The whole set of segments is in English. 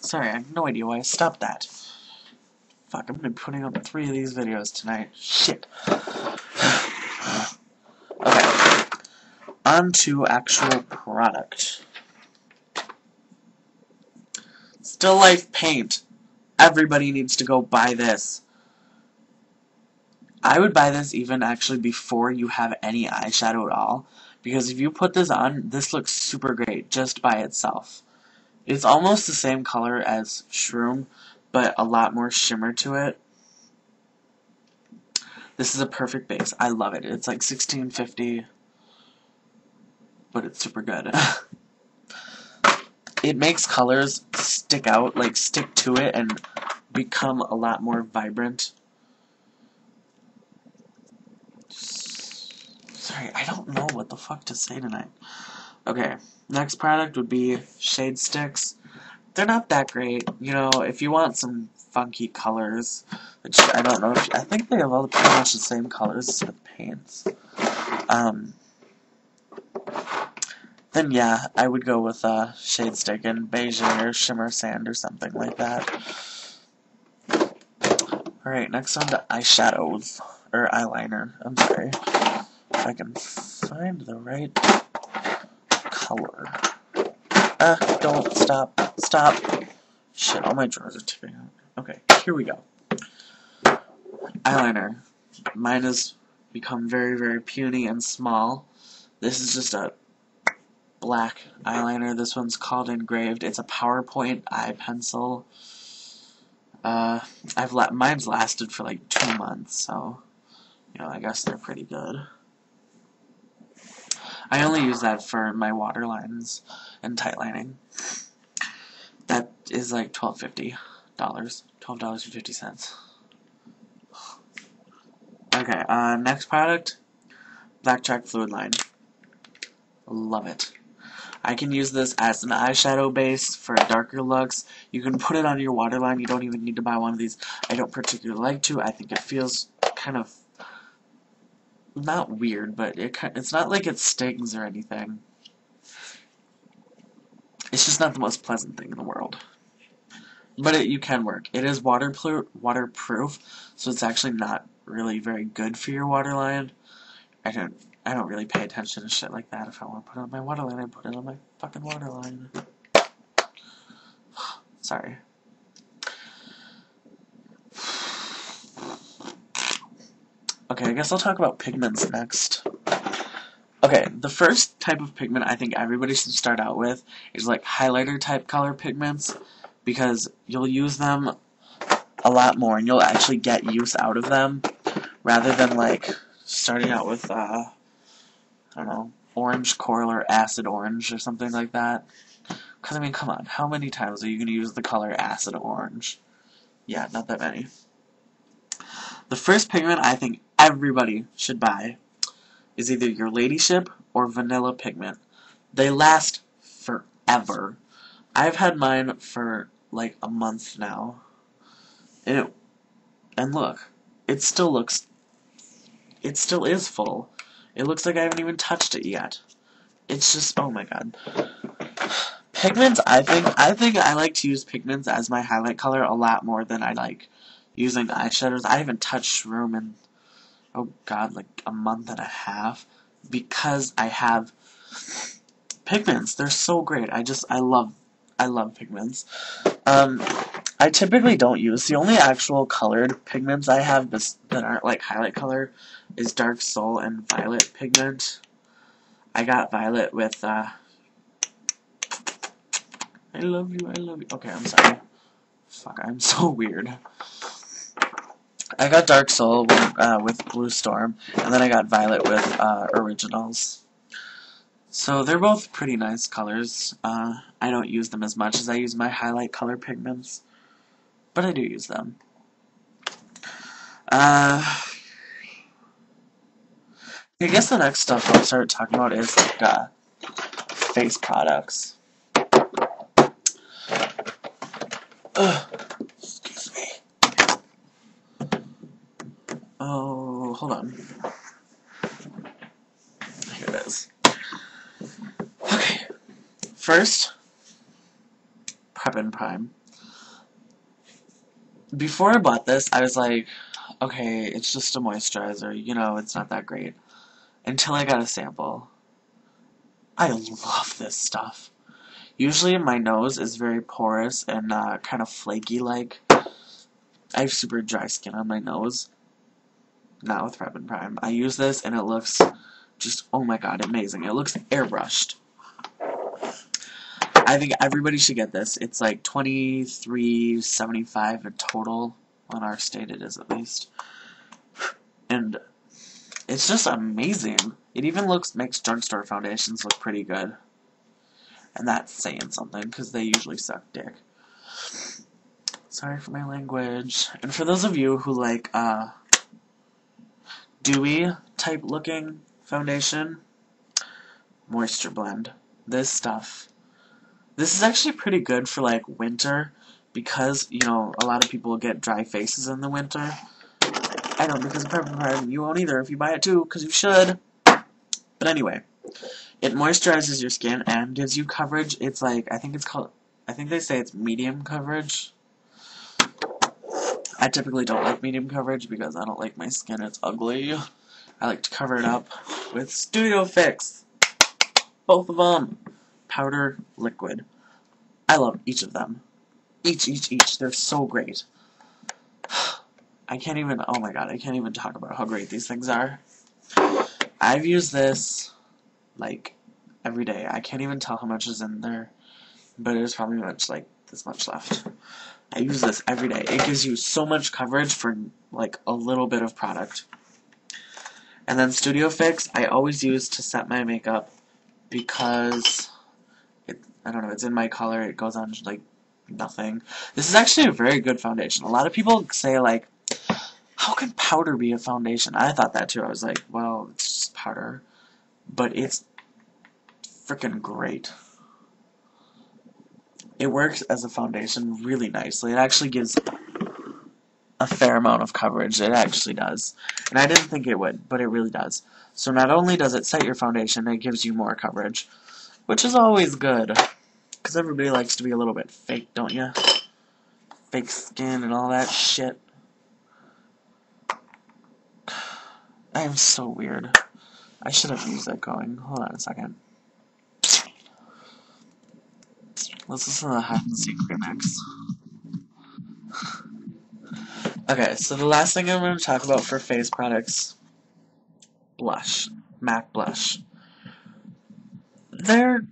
Sorry, I have no idea why I stopped that. Fuck, I've been putting up 3 of these videos tonight. Shit. Okay. On to actual product. Still Life paint. Everybody needs to go buy this. I would buy this even actually before you have any eyeshadow at all. Because if you put this on, this looks super great just by itself. It's almost the same color as Shroom, but a lot more shimmer to it. This is a perfect base. I love it. It's like $16.50, but it's super good. It makes colors stick out, like stick to it, and become a lot more vibrant. Sorry, I don't know what the fuck to say tonight. Okay, next product would be shade sticks. They're not that great. You know, if you want some funky colors, which I don't know if I think they have all pretty much the same colors as with paints. Then yeah, I would go with shade stick and beige or shimmer sand or something like that. Alright, next on to eyeshadows. Or eyeliner, I'm sorry. If I can find the right color. Don't stop. Stop. Shit, all my drawers are tipping out. Okay, here we go. Eyeliner. Mine has become very, very puny and small. This is just a black eyeliner. This one's called Engraved. It's a PowerPoint eye pencil. Mine's lasted for like 2 months, so you know, I guess they're pretty good. I only use that for my waterlines and tightlining. That is like $12.50. $12.50. Okay, next product, Blackjack Fluid Line. Love it. I can use this as an eyeshadow base for darker looks. You can put it on your waterline. You don't even need to buy one of these. I don't particularly like to. I think it feels kind of not weird, but it's not like it stings or anything. It's just not the most pleasant thing in the world. But you can work. It is waterproof, so it's actually not really very good for your waterline. I don't really pay attention to shit like that. If I want to put it on my waterline, I put it on my fucking waterline. Sorry. Okay, I guess I'll talk about pigments next. Okay, the first type of pigment I think everybody should start out with is like highlighter type color pigments, because you'll use them a lot more and you'll actually get use out of them rather than like starting out with I don't know, orange coral or acid orange or something like that. Because I mean, come on, how many times are you going to use the color acid orange? Yeah, not that many. The first pigment I think everybody should buy is either your Ladyship or Vanilla pigment. They last forever. I've had mine for like a month now. And look, it still is full. It looks like I haven't even touched it yet. It's just, oh my god. Pigments, I think I like to use pigments as my highlight color a lot more than I like using eyeshadows. I haven't touched Shroom in, oh god, like a month and a half because I have pigments. They're so great. I love pigments. I typically don't use, the only actual colored pigments I have that aren't like highlight color is Dark Soul and Violet pigment. I got Violet with, I love you. Okay, I'm sorry. Fuck, I'm so weird. I got Dark Soul with Blue Storm, and then I got Violet with Originals. So they're both pretty nice colors. I don't use them as much as I use my highlight color pigments, but I do use them. I guess the next stuff I'll start talking about is like face products. Excuse me. Oh, hold on. Here it is. Okay. First, Prep and Prime. before I bought this, I was like, okay, it's just a moisturizer, you know, it's not that great. Until I got a sample. I love this stuff. Usually my nose is very porous and kind of flaky like. I have super dry skin on my nose. Not with Prep and Prime. I use this and it looks just, oh my god, amazing. It looks airbrushed. I think everybody should get this. It's like $23.75 in total. On our state it is at least. And it's just amazing. It even makes drugstore foundations look pretty good. And that's saying something, because they usually suck dick. Sorry for my language. And for those of you who like, dewy type looking foundation, Moisture Blend. This stuff. This is actually pretty good for like winter, because, you know, a lot of people get dry faces in the winter. I don't, because of Prep and Prime, you won't either if you buy it too, because you should. But anyway, it moisturizes your skin and gives you coverage. It's like, I think they say it's medium coverage. I typically don't like medium coverage because I don't like my skin, it's ugly. I like to cover it up with Studio Fix. Both of them. Powder, liquid. I love each of them. Each. They're so great. I can't even, oh my god, I can't even talk about how great these things are. I've used this, like, every day. I can't even tell how much is in there, but there's probably like this much left. I use this every day. It gives you so much coverage for, like, a little bit of product. And then Studio Fix, I always use to set my makeup because, I don't know, it's in my color. It goes on, like, nothing. This is actually a very good foundation. A lot of people say, like, how can powder be a foundation? I thought that too. I was like, well, it's just powder. But it's freaking great. It works as a foundation really nicely. It actually gives a fair amount of coverage. It actually does. And I didn't think it would, but it really does. So not only does it set your foundation, it gives you more coverage, which is always good. Because everybody likes to be a little bit fake, don't you? Fake skin and all that shit. I am so weird. I should have music going. Hold on a second. Let's listen to the Hide and Seek remix. Okay, so the last thing I'm going to talk about for face products, blush. MAC blush. They're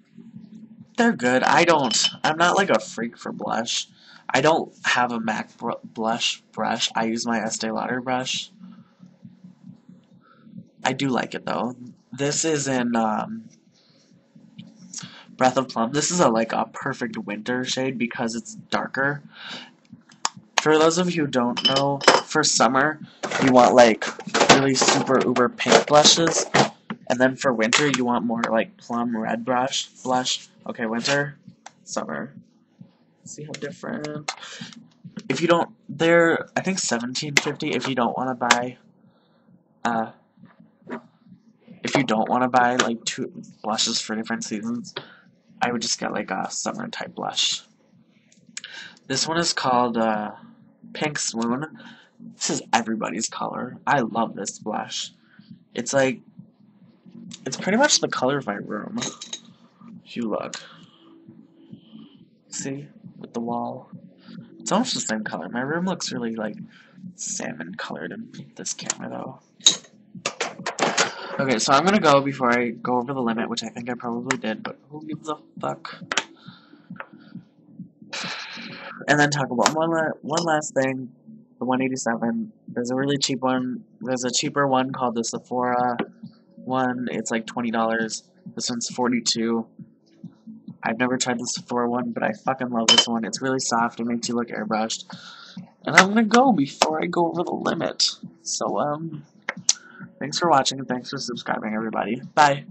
good. I'm not like a freak for blush. I don't have a MAC blush brush. I use my Estee Lauder brush. I do like it though. This is in Breath of Plum. This is like a perfect winter shade because it's darker. For those of you who don't know, for summer, you want like really super uber pink blushes. And then for winter, you want more like plum red blush. Okay, winter, summer. See how different. If you don't, they're, I think $17.50 if you don't want to buy, like two blushes for different seasons. I would just get like a summer type blush. This one is called Pink Swoon. This is everybody's color. I love this blush. It's like, it's pretty much the color of my room. If you look. See? With the wall. It's almost the same color. My room looks really like salmon colored in this camera though. Okay, so I'm gonna go before I go over the limit, which I think I probably did, but who gives a fuck? And then talk about one last thing, the 187. There's a really cheap one. There's a cheaper one called the Sephora one. It's like $20. This one's $42. I've never tried the Sephora one, but I fucking love this one. It's really soft. It makes you look airbrushed. And I'm gonna go before I go over the limit. So, thanks for watching and thanks for subscribing, everybody. Bye.